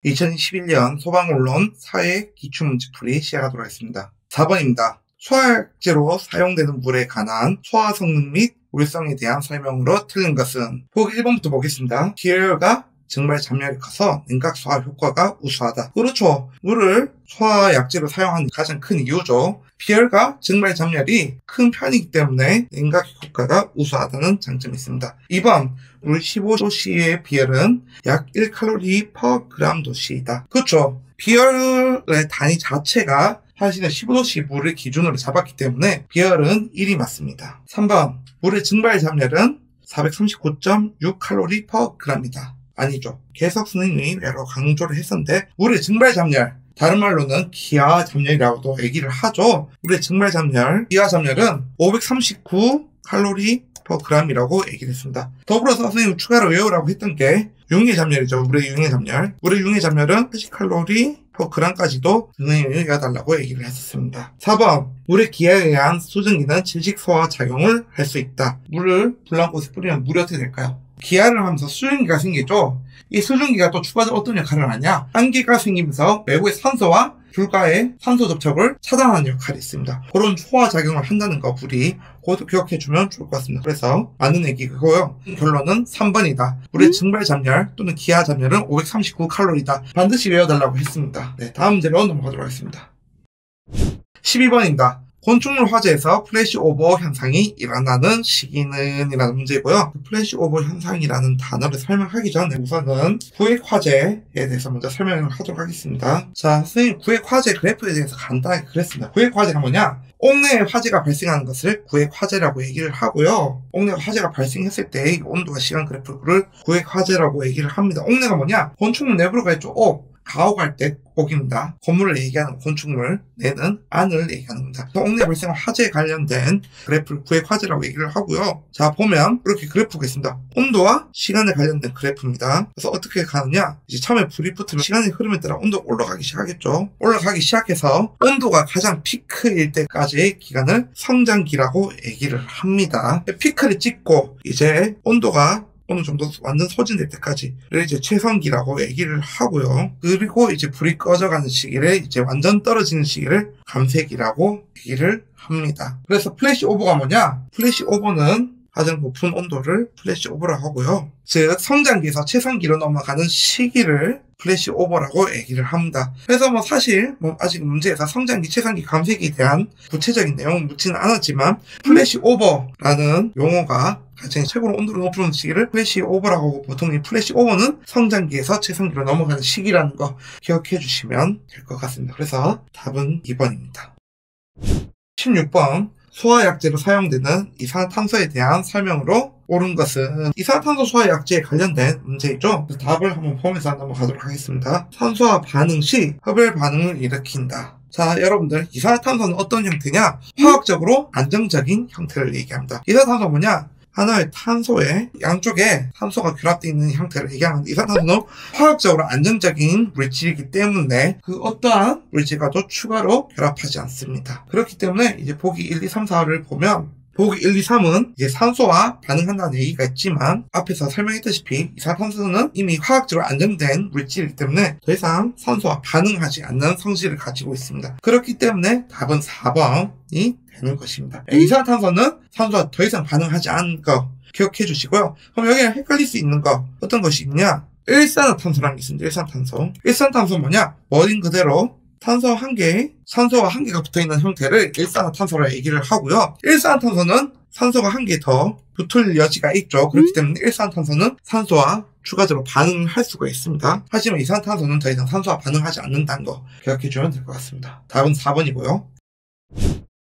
2021년 소방언론 사회 기출문제풀이 시작하도록 하겠습니다. 4번입니다. 소화약제로 사용되는 물에 관한 소화 성능 및 물성에 대한 설명으로 틀린 것은 보기 1번부터 보겠습니다. 비열과 증발 잠열이 커서 냉각 소화 효과가 우수하다. 그렇죠. 물을 소화약제로 사용하는 가장 큰 이유죠. 비열과 증발 잠열이 큰 편이기 때문에 냉각 효과가 우수하다는 장점이 있습니다. 2번, 물 15도씨의 비열은 약 1칼로리 per 그램 도씨이다. 그렇죠. 비열의 단위 자체가 사실은 15도씨 물을 기준으로 잡았기 때문에 비열은 1이 맞습니다. 3번, 물의 증발 잠열은 439.6칼로리 per 그램이다. 아니죠. 계석 스님이 여러 강조를 했었는데 물의 증발 잠열, 다른 말로는 기하 잠열이라고도 얘기를 하죠. 물의 증발 잠열, 기하 잠열은 539칼로리 per g이라고 얘기를 했습니다. 더불어서 선생님이 추가로 외우라고 했던 게 융의 잠열이죠. 물의 융의 잠열. 물의 융의 잠열은 80칼로리 per g까지도 선생님이 외워달라고 얘기를 했었습니다. 4번, 물의 기하에 의한 수증기는 질식 소화 작용을 할 수 있다. 물을 불난 곳에 뿌리면 물이 어떻게 될까요? 기하를 하면서 수증기가 생기죠. 이 수증기가 또 추가적으로 어떤 역할을 하냐? 한기가 생기면서 외부의 산소와 불과의 산소 접촉을 차단하는 역할이 있습니다. 그런 소화 작용을 한다는 거 물이 그것도 기억해주면 좋을 것 같습니다. 그래서 맞는 얘기고요. 결론은 3번이다. 물의 증발 잠열 또는 기하 잠열은 539칼로리다. 반드시 외워달라고 했습니다. 네, 다음 문제로 넘어가도록 하겠습니다. 12번입니다. 곤충물 화재에서 플래시 오버 현상이 일어나는 시기는 이라는 문제고요. 플래시 오버 현상이라는 단어를 설명하기 전에 우선은 구획 화재에 대해서 먼저 설명을 하도록 하겠습니다. 자, 선생님 구획 화재 그래프에 대해서 간단하게 그랬습니다. 구획 화재가 뭐냐? 옥내에 화재가 발생하는 것을 구획 화재라고 얘기를 하고요. 옥내에 화재가 발생했을 때의 온도와 시간 그래프를 구획 화재라고 얘기를 합니다. 옥내가 뭐냐? 곤충물 내부로 가있죠. 가옥할 때 옥입니다. 건물을 얘기하는 곤충물, 내는 안을 얘기하는 겁니다. 옥내 발생 화재에 관련된 그래프를 구획 화재라고 얘기를 하고요. 자, 보면 이렇게 그래프가 있습니다. 온도와 시간에 관련된 그래프입니다. 그래서 어떻게 가느냐? 이제 처음에 불이 붙으면 시간의 흐름에 따라 온도가 올라가기 시작하겠죠. 올라가기 시작해서 온도가 가장 피크일 때까지의 기간을 성장기라고 얘기를 합니다. 피크를 찍고 이제 온도가 어느 정도 완전 소진될 때까지를 이제 최성기라고 얘기를 하고요. 그리고 이제 불이 꺼져가는 시기를 이제 완전 떨어지는 시기를 감색이라고 얘기를 합니다. 그래서 플래시 오버가 뭐냐? 플래시 오버는 가장 높은 온도를 플래시 오버라고 하고요. 즉 성장기에서 최성기로 넘어가는 시기를 플래시 오버라고 얘기를 합니다. 그래서 사실 아직 문제에서 성장기, 최성기, 감색에 대한 구체적인 내용은 묻지는 않았지만 플래시 오버라는 용어가 가장 최고로 온도를 높이는 시기를 플래시 오버라고 하고 보통 이 플래시 오버는 성장기에서 최성기로 넘어가는 시기라는 거 기억해 주시면 될 것 같습니다. 그래서 답은 2번입니다. 16번, 소화약제로 사용되는 이산화탄소에 대한 설명으로 옳은 것은 이산화탄소 소화약제에 관련된 문제이죠. 답을 한번 보면서 넘어가도록 하겠습니다. 산소와 반응 시 흡열 반응을 일으킨다. 자, 여러분들 이산화탄소는 어떤 형태냐? 화학적으로 안정적인 형태를 얘기합니다. 이산화탄소가 뭐냐? 하나의 탄소에 양쪽에 산소가 결합되어 있는 형태를 얘기하는데 이산화탄소는 화학적으로 안정적인 물질이기 때문에 그 어떠한 물질과도 추가로 결합하지 않습니다. 그렇기 때문에 이제 보기 1, 2, 3, 4를 보면 보기 1, 2, 3은 이제 산소와 반응한다는 얘기가 있지만 앞에서 설명했다시피 이산화탄소는 이미 화학적으로 안정된 물질이기 때문에 더 이상 산소와 반응하지 않는 성질을 가지고 있습니다. 그렇기 때문에 답은 4번이 되는 것입니다. 이산화탄소는 산소와 더 이상 반응하지 않는 거 기억해 주시고요. 그럼 여기에 헷갈릴 수 있는 거 어떤 것이 있냐? 일산화탄소라는 게 있습니다. 일산탄소. 일산탄소 뭐냐? 워딩 그대로 탄소 한 개에 산소가 한 개가 붙어있는 형태를 일산화탄소라 얘기를 하고요. 일산화탄소는 산소가 한 개 더 붙을 여지가 있죠. 그렇기 때문에 일산화탄소는 산소와 추가적으로 반응을 할 수가 있습니다. 하지만 이산화탄소는 더 이상 산소와 반응하지 않는다는 거 기억해주면 될 것 같습니다. 답은 4번이고요.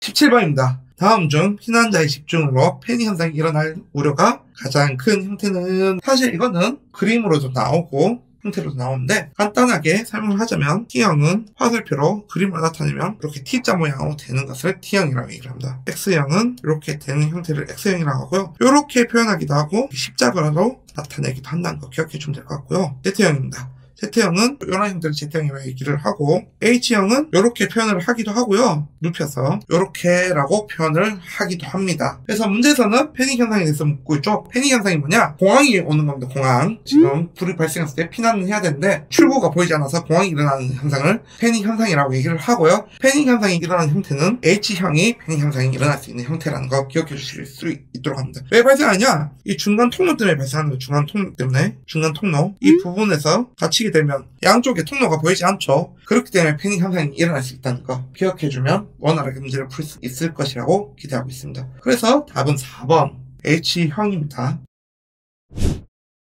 17번입니다. 다음 중 피난자의 집중으로 패닉 현상이 일어날 우려가 가장 큰 형태는 사실 이거는 그림으로도 나오고 형태로도 나오는데 간단하게 설명을 하자면 T형은 화살표로 그림을 나타내면 이렇게 T자 모양으로 되는 것을 T형이라고 얘기를 합니다. X형은 이렇게 되는 형태를 X형이라고 하고요. 이렇게 표현하기도 하고 십자가로 나타내기도 한다는 거 기억해 주면 될 것 같고요. Z형입니다. Z형은 이런 형태를 Z형이라고 얘기를 하고, H형은 이렇게 표현을 하기도 하고요. 눕혀서 이렇게라고 표현을 하기도 합니다. 그래서 문제에서는 패닉 현상에 대해서 묻고 있죠. 패닉 현상이 뭐냐? 공황이 오는 겁니다. 공황. 지금 불이 발생했을 때 피난을 해야 되는데 출구가 보이지 않아서 공황이 일어나는 현상을 패닉 현상이라고 얘기를 하고요. 패닉 현상이 일어나는 형태는 H형이 패닉 현상이 일어날 수 있는 형태라는 거 기억해 주실 수 있도록 합니다. 왜 발생하냐? 이 중간 통로 때문에 발생하는 거예요. 중간 통로 때문에. 중간 통로. 이 부분에서 닫히게 되면 양쪽에 통로가 보이지 않죠. 그렇기 때문에 패닉 현상이 일어날 수 있다는 거 기억해주면 원활하게 문제를 풀 수 있을 것이라고 기대하고 있습니다. 그래서 답은 4번 H형입니다.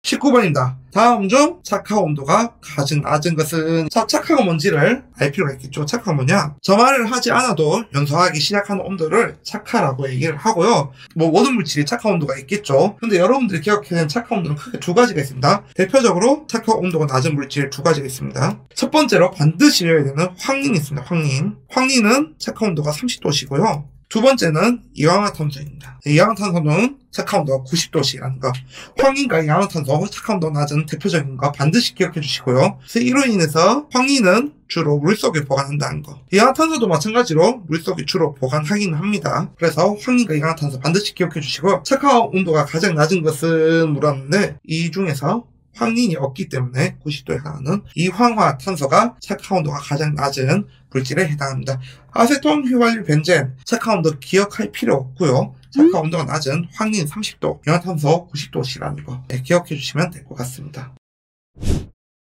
19번입니다. 다음 중 착화 온도가 가장 낮은 것은? 자, 착화가 뭔지를 알 필요가 있겠죠. 착화가 뭐냐? 저 말을 하지 않아도 연소하기 시작하는 온도를 착화라고 얘기를 하고요. 뭐 모든 물질이 착화 온도가 있겠죠. 근데 여러분들이 기억해야 되는 착화 온도는 크게 두 가지가 있습니다. 대표적으로 착화 온도가 낮은 물질 두 가지가 있습니다. 첫 번째로 반드시 외워야 되는 황린이 있습니다. 황린. 황린은 착화 온도가 30도시고요. 두 번째는 이황화탄소입니다. 이황화탄소는 착화 온도가 90도씨라는 거. 황린과 이황화탄소 착화 온도가 낮은 대표적인 거 반드시 기억해 주시고요. 그래서 이로 인해서 황린은 주로 물속에 보관한다는 거. 이황화탄소도 마찬가지로 물속에 주로 보관하기는 합니다. 그래서 황린과 이황화탄소 반드시 기억해 주시고, 착화 온도가 가장 낮은 것은 물었는데 이 중에서 황린이 없기 때문에 90도에 해당하는 이황화탄소가 착화 온도가 가장 낮은 물질에 해당합니다. 아세톤 휘발유 벤젠 착화 온도 기억할 필요 없고요. 착화 온도가 낮은 황린 30도, 이황화탄소 90도시라는 거 기억해 주시면 될 것 같습니다.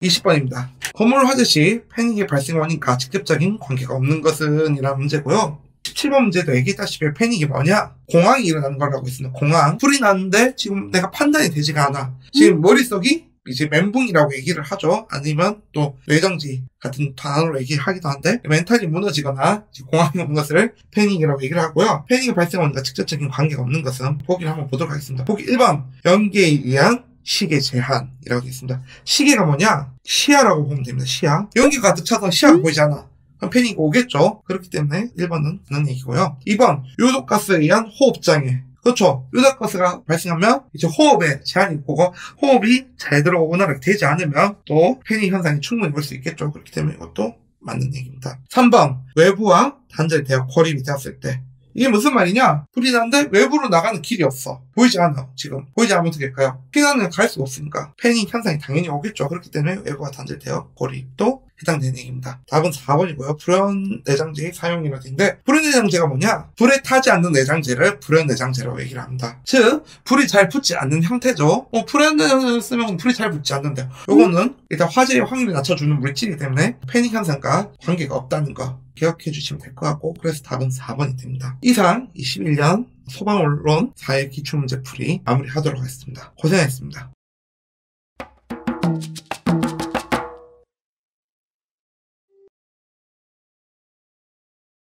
20번입니다. 건물 화재 시 패닉의 발생 원인과 직접적인 관계가 없는 것은? 이라는 문제고요. 17번 문제도 얘기했다시피 패닉이 뭐냐? 공황이 일어나는 거라고 했습니다. 공황. 불이 났는데 지금 내가 판단이 되지가 않아. 지금 머릿속이 이제 멘붕이라고 얘기를 하죠. 아니면 또 뇌정지 같은 단어로 얘기하기도 한데, 멘탈이 무너지거나 공황이 오는 것을 패닉이라고 얘기를 하고요. 패닉의 발생 원인과 직접적인 관계가 없는 것은 보기를 한번 보도록 하겠습니다. 보기 1번 연기에 의한 시계 제한이라고 했습니다. 시계가 뭐냐? 시야라고 보면 됩니다. 시야. 연기가 가득 차서 시야가 보이지 않아. 그럼 패닉이 오겠죠. 그렇기 때문에 1번은 그런 얘기고요. 2번 요독가스에 의한 호흡장애. 그렇죠. 요독가스가 발생하면 이제 호흡에 제한이 있고, 호흡이 제대로 원활하게 되지 않으면 또 패닉 현상이 충분히 올 수 있겠죠. 그렇기 때문에 이것도 맞는 얘기입니다. 3번 외부와 단절되어 고립이 되었을 때. 이게 무슨 말이냐? 불이 났는데 외부로 나가는 길이 없어. 보이지 않아. 지금 보이지 않으면 어떻게 할까요? 피난을 갈 수가 없으니까 패닉 현상이 당연히 오겠죠. 그렇기 때문에 외부와 단절되어 고립도 해당되는 얘기입니다. 답은 4번이고요. 불연내장제의 사용이라고 되는데, 불연내장제가 뭐냐? 불에 타지 않는 내장제를 불연내장제라고 얘기를 합니다. 즉 불이 잘 붙지 않는 형태죠. 불연내장제를 쓰면 불이 잘 붙지 않는데, 요거는 일단 화재의 확률을 낮춰주는 물질이기 때문에 패닉 현상과 관계가 없다는 거 기억해 주시면 될 것 같고, 그래서 답은 4번이 됩니다. 이상 21년 소방언론 4회 기출문제 풀이 마무리하도록 하겠습니다. 고생하셨습니다.